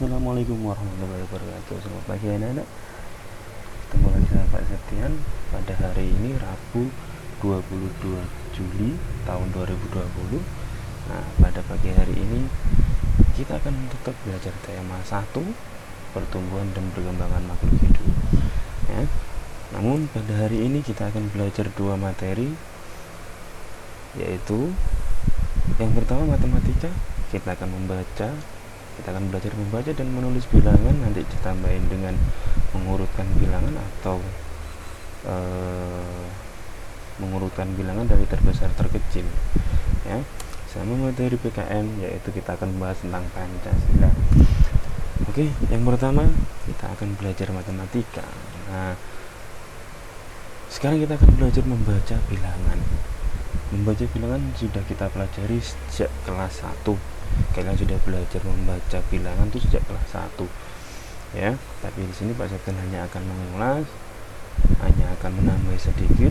Assalamualaikum warahmatullahi wabarakatuh. Selamat pagi anak-anak. Ketemu lagi sama Pak Septian pada hari ini Rabu 22 Juli tahun 2020. Nah, pada pagi hari ini kita akan tetap belajar tema 1, pertumbuhan dan perkembangan makhluk hidup. Ya. Namun pada hari ini kita akan belajar 2 materi, yaitu yang pertama matematika. Kita akan belajar membaca dan menulis bilangan, nanti ditambahin dengan mengurutkan bilangan atau mengurutkan bilangan dari terbesar terkecil, ya. Sama materi PKN, yaitu kita akan membahas tentang Pancasila. Oke, yang pertama kita akan belajar matematika. Nah, sekarang kita akan belajar membaca bilangan. Membaca bilangan sudah kita pelajari sejak kelas 1. Kalian sudah belajar membaca bilangan itu sejak kelas 1, ya. Tapi di sini Pak Septian hanya akan mengulas, hanya akan menambah sedikit,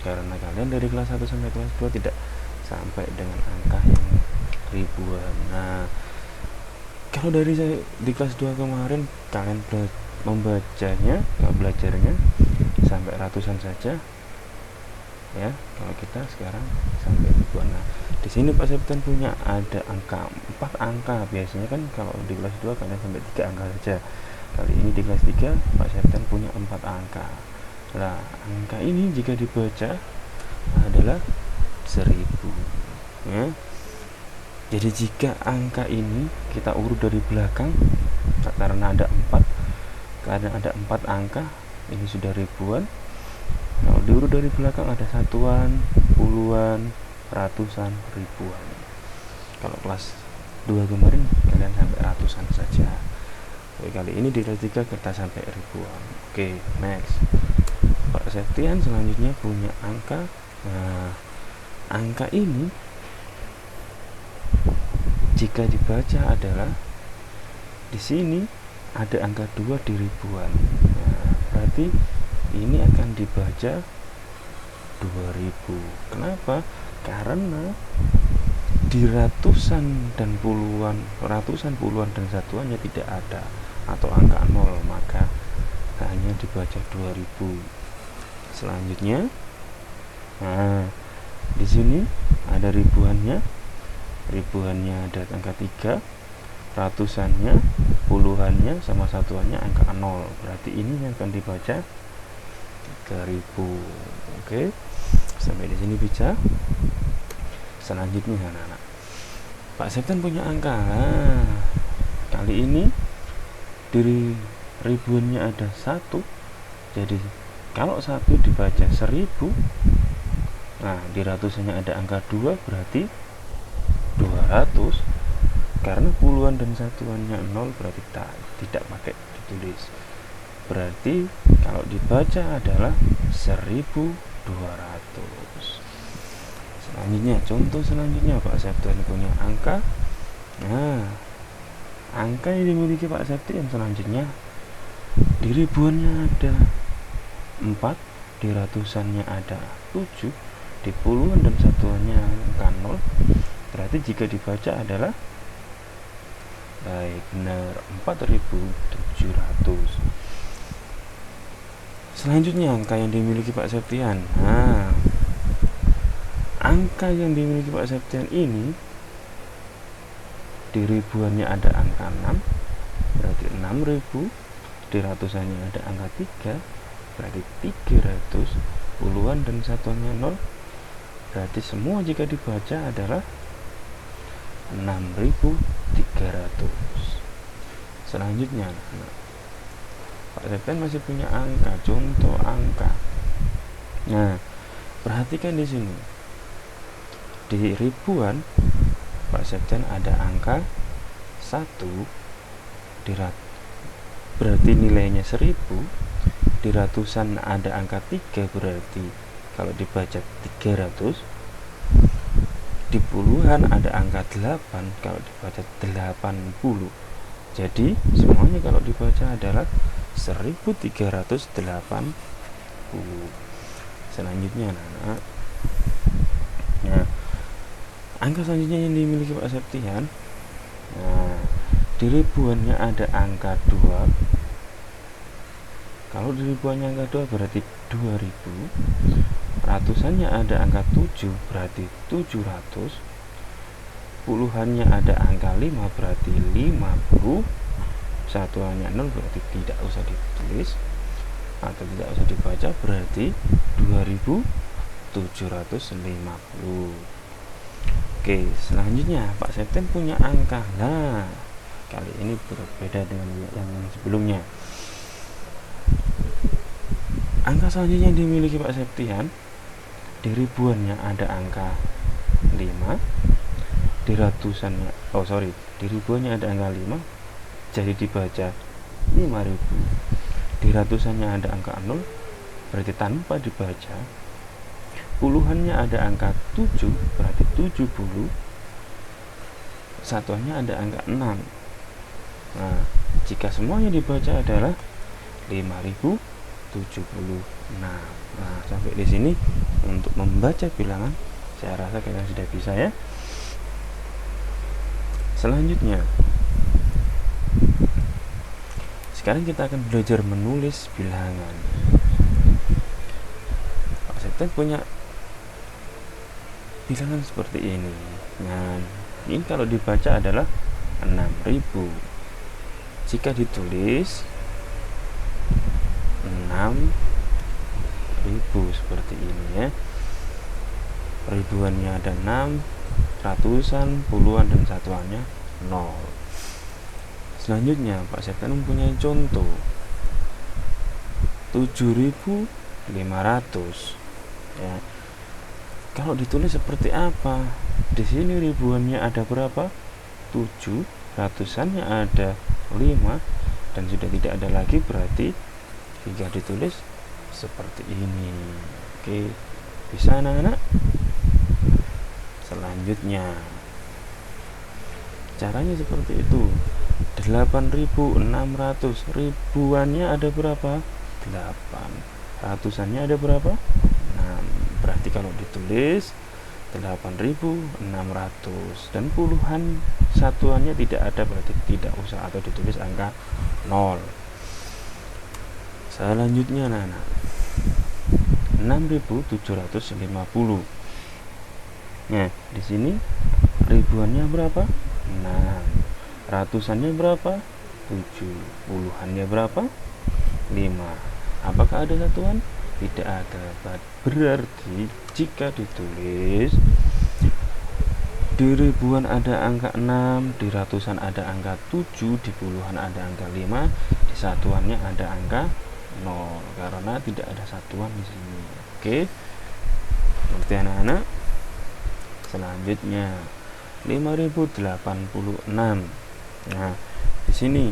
karena kalian dari kelas 1 sampai kelas 2 tidak sampai dengan angka yang ribuan. Nah, kalau dari saya di kelas 2 kemarin kalian membacanya, belajarnya sampai ratusan saja, ya. Kalau kita sekarang sampai ribuan. Nah, di sini Pak Septian punya ada angka 4 angka. Biasanya kan kalau di kelas 2 kalian sampai 3 angka saja. Kali ini di kelas 3 Pak Septian punya 4 angka. Nah, angka ini jika dibaca adalah 1000, ya. Jadi jika angka ini kita urut dari belakang, karena ada 4 angka, ini sudah ribuan. Kalau diurut dari belakang ada satuan, puluhan, ratusan, ribuan. Kalau kelas 2 kemarin kalian sampai ratusan saja. Oke, kali ini di kelas 3 kita sampai ribuan. Oke, next. Pak Septian selanjutnya punya angka. Nah, angka ini jika dibaca adalah di sini ada angka 2 di ribuan. Nah, berarti ini akan dibaca 2000. Kenapa? Karena di ratusan, puluhan dan satuannya tidak ada atau angka 0, maka hanya dibaca 2000. Selanjutnya, nah, di sini ada ribuannya ada angka 3, ratusannya, puluhannya sama satuannya angka 0. Berarti ini yang akan dibaca 3000. Oke. Sampai di sini bisa. Selanjutnya anak-anak, Pak Septian punya angka. Nah, kali ini di ribuannya ada 1. Jadi kalau 1 dibaca 1000. Nah, di ratusannya ada angka 2, berarti 200. Karena puluhan dan satuannya 0, berarti tidak pakai ditulis. Berarti kalau dibaca adalah 1200. Selanjutnya, contoh selanjutnya Pak Septian punya angka. Nah, angka yang dimiliki Pak Septian selanjutnya di ribuannya ada 4, di ratusannya ada 7, di puluhan dan satuannya angka 0. Berarti jika dibaca adalah benar 4700. Selanjutnya angka yang dimiliki Pak Septian. Nah, angka yang dimiliki Pak Septian ini di ribuannya ada angka 6, berarti 6000. Di ratusannya ada angka 3, berarti 300. Puluhan dan satuannya 0, berarti semua jika dibaca adalah 6300. Selanjutnya, Pak Septian masih punya angka, contoh angka. Nah, perhatikan di sini. Di ribuan Pak Septian ada angka 1, berarti nilainya 1000. Di ratusan ada angka 3, berarti kalau dibaca 300. Di puluhan ada angka 8, kalau dibaca 80. Jadi semuanya kalau dibaca adalah 1380. Selanjutnya anak-anak, nah, angka selanjutnya yang dimiliki Pak Septian. Nah, di di ribuannya ada angka 2. Kalau di ribuannya angka 2 berarti 2000. Ratusannya ada angka 7 berarti 700. Puluhannya ada angka 5 berarti 50. Satuannya 0 berarti tidak usah ditulis atau tidak usah dibaca, berarti 2750. Oke, selanjutnya Pak Septen punya angka. Nah, kali ini berbeda dengan yang sebelumnya. Angka selanjutnya yang dimiliki Pak Septian, di ribuannya ada angka 5, di ratusannya di ribuannya ada angka 5, jadi dibaca 5000. Di ratusannya ada angka 0, berarti tanpa dibaca. Puluhannya ada angka 7, berarti 70. Satuannya ada angka 6. Nah, jika semuanya dibaca adalah 5076. Nah, sampai di sini untuk membaca bilangan saya rasa kalian sudah bisa ya. Selanjutnya, sekarang kita akan belajar menulis bilangan. Pak Septen punya bilangan seperti ini. Nah, ini kalau dibaca adalah 6000. Jika ditulis 6000 seperti ini ya. Ribuannya ada 6, ratusan, puluhan, dan satuannya 0. Selanjutnya Pak Septen mempunyai contoh 7500 ya. Kalau ditulis seperti apa? Di sini ribuannya ada berapa? 7, ratusannya ada 5, dan sudah tidak ada lagi, berarti jika ditulis seperti ini. Oke, bisa anak-anak? Selanjutnya caranya seperti itu. 8600, ribuannya ada berapa? 8, ratusannya ada berapa? 6. Berarti kalau ditulis 8600 dan puluhan satuannya tidak ada, berarti tidak usah atau ditulis angka 0. Selanjutnya anak-anak, 6750. Nah, di sini ribuannya berapa? 6. Ratusannya berapa? 7. Puluhannya berapa? 5. Apakah ada satuan? Tidak ada. Berarti jika ditulis di ribuan ada angka 6, di ratusan ada angka 7, di puluhan ada angka 5, di satuannya ada angka 0 karena tidak ada satuan di sini. Oke. Seperti anak-anak. Selanjutnya 5086. Nah, di sini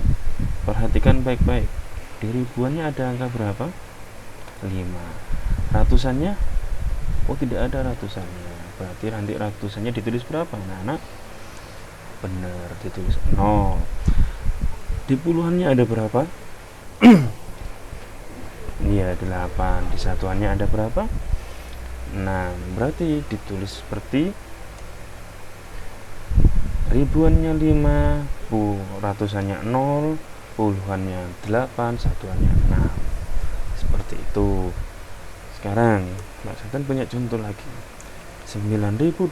perhatikan baik-baik. Di ribuannya ada angka berapa? 5. Ratusannya tidak ada ratusannya. Berarti nanti ratusannya ditulis berapa anak-anak? Benar, ditulis 0. Di puluhannya ada berapa? Iya, 8. Di satuannya ada berapa? 6. Berarti ditulis seperti ribuannya 5, ratusannya 0, puluhannya 8, satuannya 6. Seperti itu. Sekarang Mbak Septen punya contoh lagi, 9246.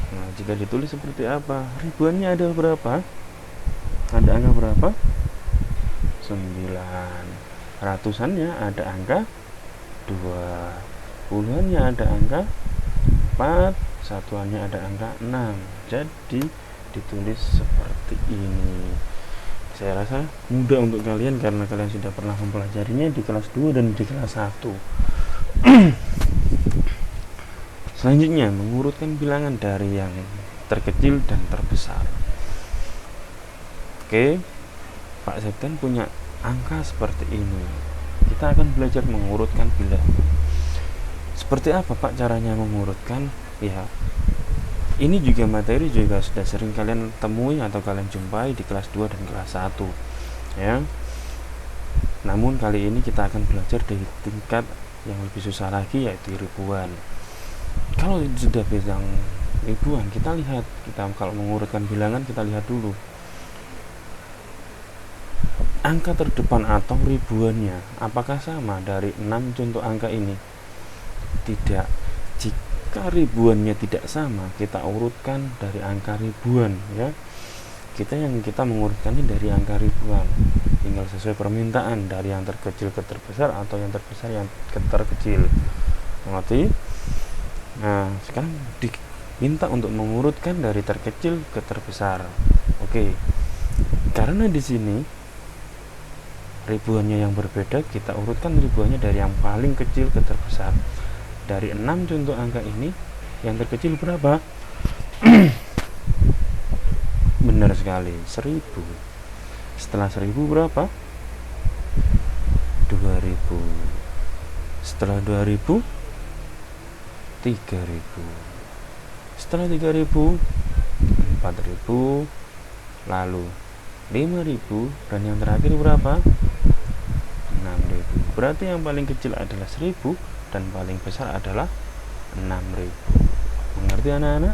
Nah, jika ditulis seperti apa? Ribuannya ada berapa? Ada angka berapa? 9. Ratusannya ada angka 2, puluhannya ada angka 4, satuannya ada angka 6. Jadi ditulis seperti ini. Saya rasa mudah untuk kalian karena kalian sudah pernah mempelajarinya di kelas 2 dan di kelas 1. Selanjutnya, mengurutkan bilangan dari yang terkecil dan terbesar. Oke, Pak Septen punya angka seperti ini. Kita akan belajar mengurutkan bilangan. Seperti apa Pak caranya mengurutkan? Ya, ini juga materi juga sudah sering kalian temui atau kalian jumpai di kelas 2 dan kelas 1 ya. Namun kali ini kita akan belajar di tingkat yang lebih susah lagi, yaitu ribuan. Kalau sudah bilang ribuan. Kita lihat, kita kalau mengurutkan bilangan kita lihat dulu angka terdepan atau ribuannya apakah sama dari 6 contoh angka ini. Tidak. Jika ribuannya tidak sama, kita urutkan dari angka ribuan, ya. Kita mengurutkannya dari angka ribuan, tinggal sesuai permintaan dari yang terkecil ke terbesar atau yang terbesar yang ke terkecil. Mengerti? Nah, sekarang diminta untuk mengurutkan dari terkecil ke terbesar. Oke. Karena di sini ribuannya yang berbeda, kita urutkan ribuannya dari yang paling kecil ke terbesar. Dari 6 contoh angka ini, yang terkecil berapa? Benar sekali, 1000. Setelah 1000 berapa? 2000. Setelah 2000, 3000. Setelah 3000, 4000, lalu 5000, dan yang terakhir berapa? 6000. Berarti yang paling kecil adalah 1000 dan paling besar adalah 6000. Mengerti anak-anak?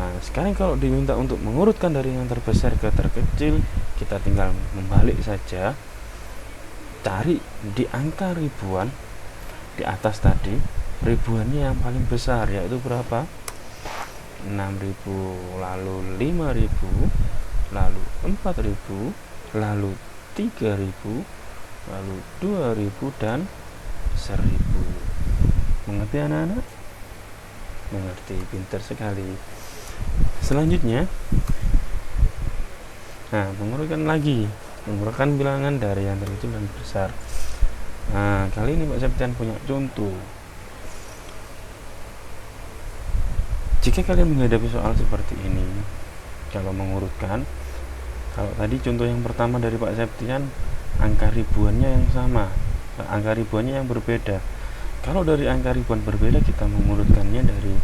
Nah, sekarang kalau diminta untuk mengurutkan dari yang terbesar ke terkecil, kita tinggal membalik saja. Cari di angka ribuan di atas tadi, ribuannya yang paling besar yaitu berapa? 6000, lalu 5000, lalu 4000, lalu 3000, lalu 2000 dan 1000. Mengerti anak-anak? Mengerti, pintar sekali. Selanjutnya, nah, mengurutkan bilangan dari yang terkecil dan besar. Nah, kali ini Pak Septian punya contoh. Jika kalian menghadapi soal seperti ini, kalau mengurutkan, kalau tadi contoh yang pertama dari Pak Septian, angka ribuannya yang sama, angka ribuannya yang berbeda. Kalau dari angka ribuan berbeda, kita mengurutkannya dari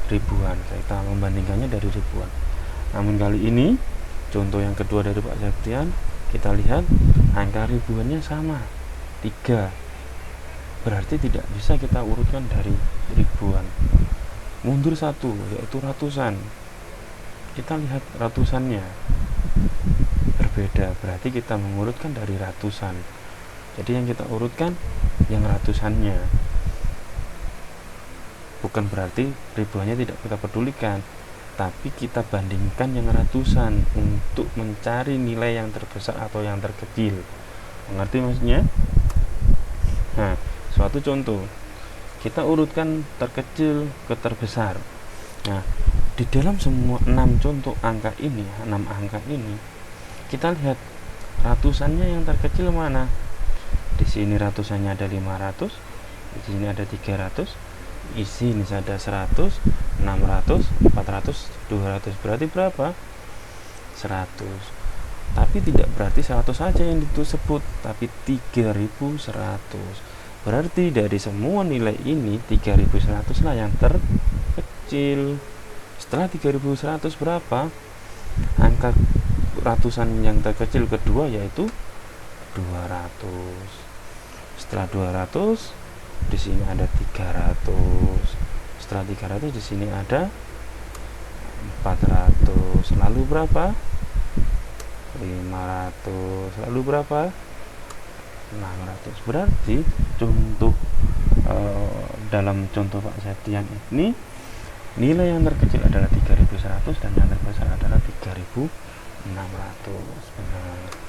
ribuan, kita membandingkannya dari ribuan. Namun kali ini contoh yang kedua dari Pak Septian, kita lihat angka ribuannya sama, 3. Berarti tidak bisa kita urutkan dari ribuan. Mundur 1, yaitu ratusan. Kita lihat ratusannya berbeda, berarti kita mengurutkan dari ratusan. Jadi yang kita urutkan yang ratusannya. Bukan berarti ribuannya tidak kita pedulikan, tapi kita bandingkan yang ratusan untuk mencari nilai yang terbesar atau yang terkecil. Mengerti maksudnya? Nah, suatu contoh, kita urutkan terkecil ke terbesar. Nah, di dalam semua 6 contoh angka ini, 6 angka ini, kita lihat ratusannya yang terkecil mana? Di sini ratusannya ada 500, di sini ada 300, di sini ada 100, 600, 400, 200. Berarti berapa? 100. Tapi tidak berarti 100 saja yang disebut, tapi 3100. Berarti dari semua nilai ini 3100 lah yang terkecil. Setelah 3100 berapa? Angka ratusan yang terkecil kedua yaitu 200. Setelah 200, di sini ada 300. Setelah 300, di sini ada 400. Lalu berapa? 500. Lalu berapa? 600. Berarti contoh dalam contoh Pak Septian ini, nilai yang terkecil adalah 3100 dan yang terbesar adalah 3600. Benar.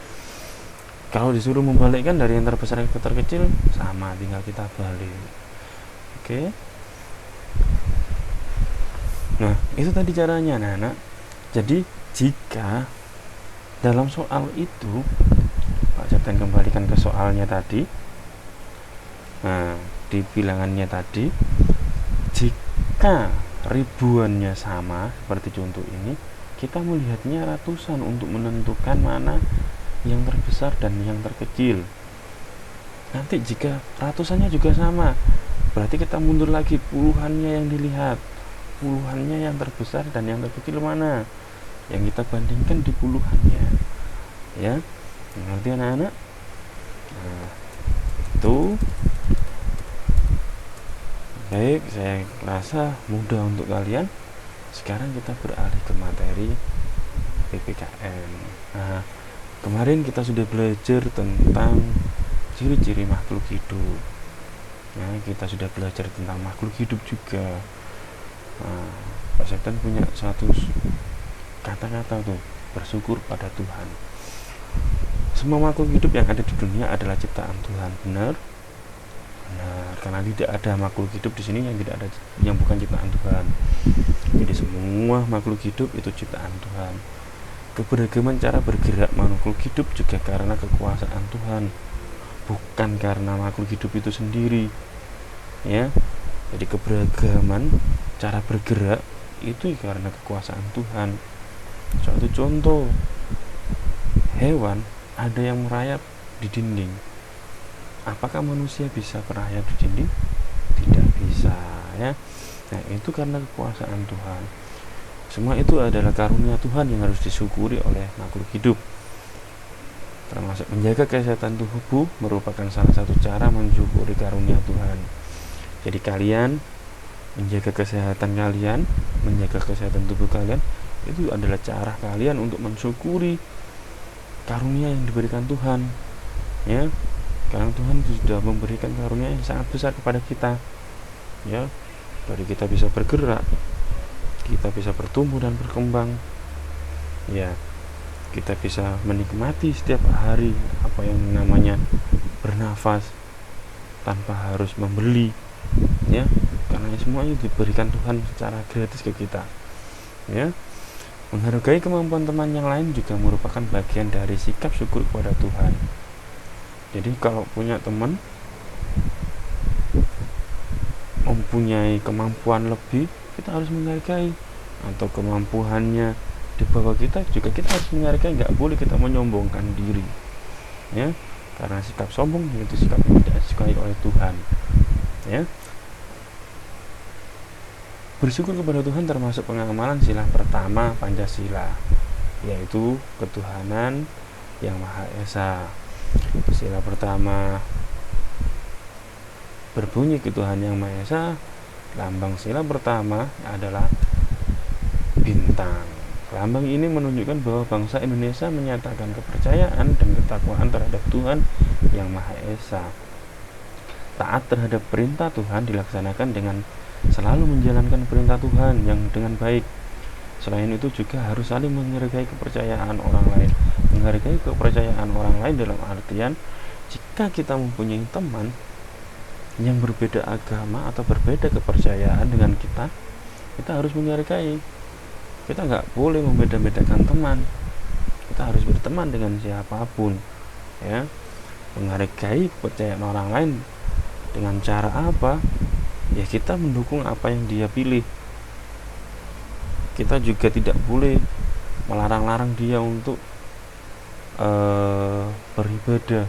Kalau disuruh membalikkan dari yang terbesar ke terkecil, sama, tinggal kita balik. Oke. Nah, itu tadi caranya, anak-anak. Jadi, jika dalam soal itu, Pak Septian kembalikan ke soalnya tadi. Nah, di bilangannya tadi, jika ribuannya sama, seperti contoh ini, kita melihatnya ratusan untuk menentukan mana yang terbesar dan yang terkecil. Nanti jika ratusannya juga sama, berarti kita mundur lagi, puluhannya yang dilihat, puluhannya yang terbesar dan yang terkecil mana, yang kita bandingkan di puluhannya, ya. Ngerti anak-anak? Nah, itu Baik, saya rasa mudah untuk kalian. Sekarang kita beralih ke materi PPKN. Nah, kemarin kita sudah belajar tentang ciri-ciri makhluk hidup. Nah, kita sudah belajar tentang makhluk hidup juga. Nah, Pak Septen punya satu kata-kata tuh, bersyukur pada Tuhan. Semua makhluk hidup yang ada di dunia adalah ciptaan Tuhan. Benar? Benar, karena tidak ada makhluk hidup di sini yang bukan ciptaan Tuhan. Jadi semua makhluk hidup itu ciptaan Tuhan. Keberagaman cara bergerak makhluk hidup juga karena kekuasaan Tuhan, bukan karena makhluk hidup itu sendiri. Ya. Jadi keberagaman cara bergerak itu karena kekuasaan Tuhan. Suatu contoh, hewan ada yang merayap di dinding. Apakah manusia bisa merayap di dinding? Tidak bisa, ya. Nah, itu karena kekuasaan Tuhan. Semua itu adalah karunia Tuhan yang harus disyukuri oleh makhluk hidup. Termasuk menjaga kesehatan tubuh merupakan salah satu cara mensyukuri karunia Tuhan. Jadi kalian menjaga kesehatan kalian, menjaga kesehatan tubuh kalian, itu adalah cara kalian untuk mensyukuri karunia yang diberikan Tuhan. Ya, karena Tuhan sudah memberikan karunia yang sangat besar kepada kita. Ya, dari kita bisa bergerak, kita bisa bertumbuh dan berkembang. Ya, kita bisa menikmati setiap hari apa yang namanya bernafas tanpa harus membeli. Ya, karena semua itu diberikan Tuhan secara gratis ke kita. Ya, menghargai kemampuan teman yang lain juga merupakan bagian dari sikap syukur kepada Tuhan. Jadi kalau punya teman mempunyai kemampuan lebih, kita harus menghargai, atau kemampuannya di bawah kita juga kita harus menghargai. Nggak boleh kita menyombongkan diri, ya, karena sikap sombong itu sikap yang tidak disukai oleh Tuhan. Ya, bersyukur kepada Tuhan termasuk pengamalan sila pertama Pancasila, yaitu ketuhanan yang Maha Esa. Sila pertama berbunyi ketuhanan yang Maha Esa. Lambang sila pertama adalah bintang. Lambang ini menunjukkan bahwa bangsa Indonesia menyatakan kepercayaan dan ketakwaan terhadap Tuhan yang Maha Esa. Taat terhadap perintah Tuhan dilaksanakan dengan selalu menjalankan perintah Tuhan yang dengan baik. Selain itu juga harus saling menghargai kepercayaan orang lain. Menghargai kepercayaan orang lain dalam artian jika kita mempunyai teman yang berbeda agama atau berbeda kepercayaan dengan kita harus menghargai. Kita nggak boleh membeda-bedakan teman. Kita harus berteman dengan siapapun, ya. Menghargai kepercayaan orang lain dengan cara apa? Ya, kita mendukung apa yang dia pilih. Kita juga tidak boleh melarang-larang dia untuk beribadah.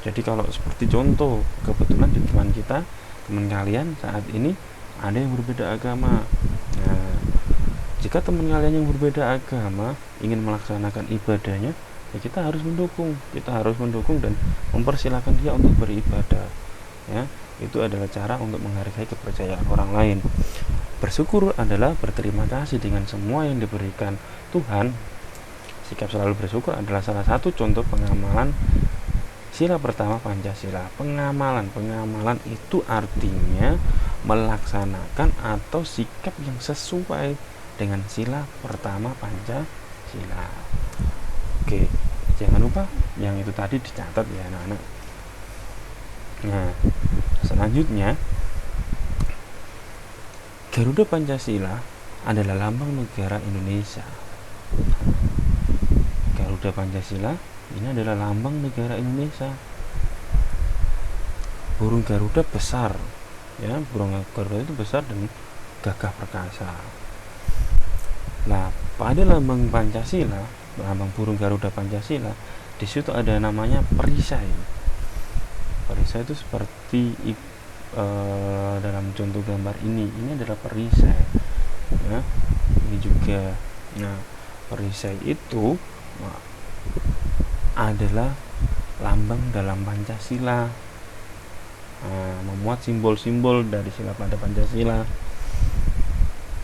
Jadi kalau seperti contoh, kebetulan di teman kalian saat ini ada yang berbeda agama. Nah, jika teman kalian yang berbeda agama ingin melaksanakan ibadahnya, ya kita harus mendukung dan mempersilahkan dia untuk beribadah. Ya, itu adalah cara untuk menghargai kepercayaan orang lain. Bersyukur adalah berterima kasih dengan semua yang diberikan Tuhan. Sikap selalu bersyukur adalah salah satu contoh pengamalan sila pertama Pancasila. Pengamalan itu artinya melaksanakan atau sikap yang sesuai dengan sila pertama Pancasila. Oke, jangan lupa yang itu tadi dicatat ya anak-anak. Nah, selanjutnya Garuda Pancasila adalah lambang negara Indonesia. Garuda Pancasila ini adalah lambang negara Indonesia. Burung Garuda besar, ya, burung Garuda itu besar dan gagah perkasa. Nah, pada lambang Pancasila, lambang burung Garuda Pancasila, di situ ada namanya perisai. Perisai itu seperti dalam contoh gambar ini adalah perisai. Ya, ini juga. Nah, perisai itu adalah lambang dalam Pancasila. memuat simbol-simbol dari sila pada Pancasila.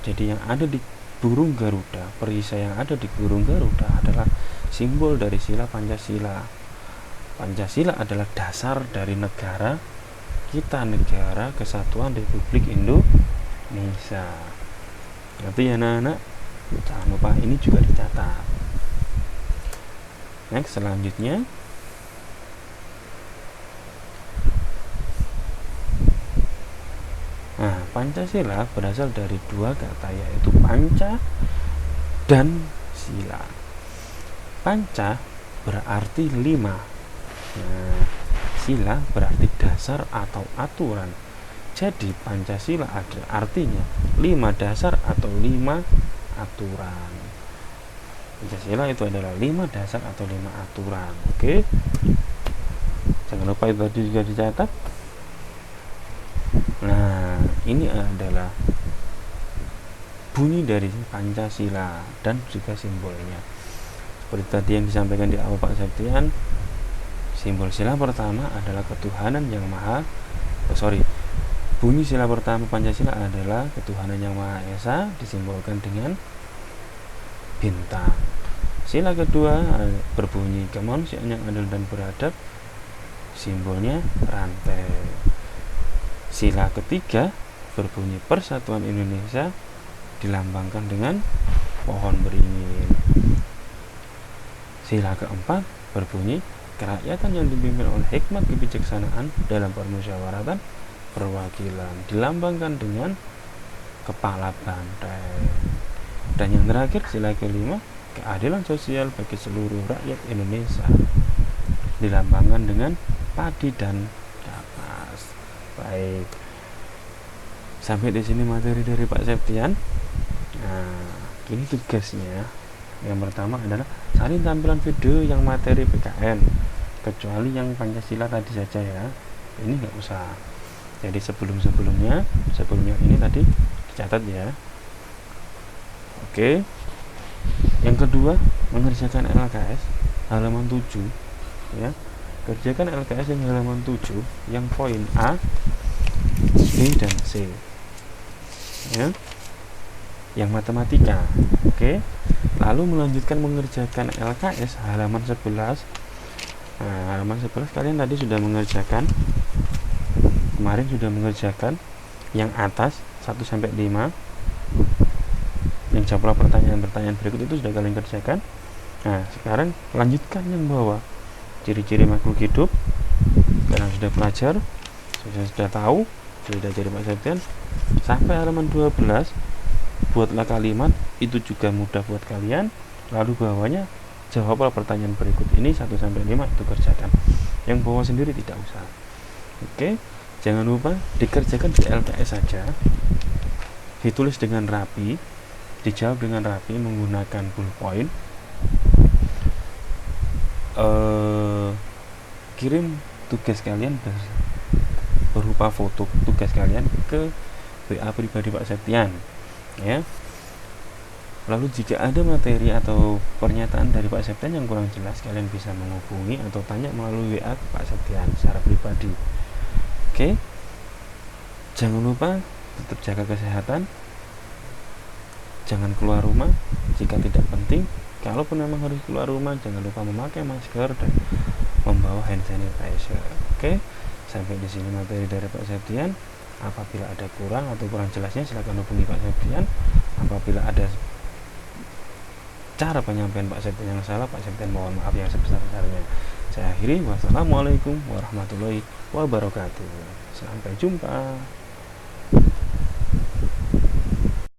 Jadi yang ada di burung Garuda, perisai yang ada di burung Garuda adalah simbol dari sila Pancasila. Pancasila adalah dasar dari negara kita, Negara Kesatuan Republik Indonesia. Nanti ya anak-anak, jangan lupa ini juga dicatat. Next, selanjutnya Pancasila berasal dari dua kata, yaitu panca dan sila. Panca berarti 5. Sila berarti dasar atau aturan. Jadi Pancasila ada artinya 5 dasar atau 5 aturan. Pancasila itu adalah 5 dasar atau 5 aturan. Oke. Jangan lupa itu tadi juga dicatat. Nah, ini adalah bunyi dari Pancasila dan juga simbolnya. Seperti tadi yang disampaikan di awal Pak Septian, simbol sila pertama adalah ketuhanan yang maha bunyi sila pertama Pancasila adalah ketuhanan yang maha esa, disimbolkan dengan bintang. Sila kedua berbunyi kemanusiaan yang adil dan beradab, simbolnya rantai. Sila ketiga berbunyi persatuan Indonesia, dilambangkan dengan pohon beringin. Sila keempat berbunyi kerakyatan yang dipimpin oleh hikmat kebijaksanaan dalam permusyawaratan perwakilan, dilambangkan dengan kepala banteng. Dan yang terakhir, sila kelima, keadilan sosial bagi seluruh rakyat Indonesia, dilambangkan dengan padi dan kapas. Baik, sampai di sini materi dari Pak Septian. Ini tugasnya. Yang pertama adalah salin tampilan video yang materi PKN, kecuali yang Pancasila tadi saja ya. Ini nggak usah. Jadi sebelumnya ini tadi dicatat ya. Oke. Yang kedua, mengerjakan LKS halaman 7 ya. Kerjakan LKS yang halaman 7 yang poin A, B, dan C ya, yang matematika. Oke. Lalu melanjutkan mengerjakan LKS halaman 11. Halaman 11 kalian tadi sudah mengerjakan, kemarin sudah mengerjakan yang atas 1-5, yang jawablah pertanyaan-pertanyaan berikut itu sudah kalian kerjakan. Sekarang lanjutkan yang bawah, ciri-ciri makhluk hidup. Kalian sudah belajar, sudah tahu, sudah jadi Pak Septian. Sampai halaman 12 buatlah kalimat, itu juga mudah buat kalian. Lalu bawahnya jawablah pertanyaan berikut ini 1-5, itu kerjakan. Yang bawah sendiri tidak usah. Oke, jangan lupa dikerjakan di LKS saja, ditulis dengan rapi, dijawab dengan rapi menggunakan ballpoint. Kirim tugas kalian berupa foto tugas kalian ke WA pribadi Pak Septian ya. Lalu jika ada materi atau pernyataan dari Pak Septian yang kurang jelas, kalian bisa menghubungi atau tanya melalui WA ke Pak Septian secara pribadi. Oke, jangan lupa tetap jaga kesehatan, jangan keluar rumah jika tidak penting. Kalaupun memang harus keluar rumah, jangan lupa memakai masker dan membawa hand sanitizer. Oke, sampai di sini materi dari Pak Septian. Apabila ada kurang atau kurang jelasnya, silakan hubungi Pak Septian. Apabila ada cara penyampaian Pak Septian yang salah, Pak Septian mohon maaf yang sebesar-besarnya. Saya akhiri, wassalamualaikum warahmatullahi wabarakatuh. Sampai jumpa.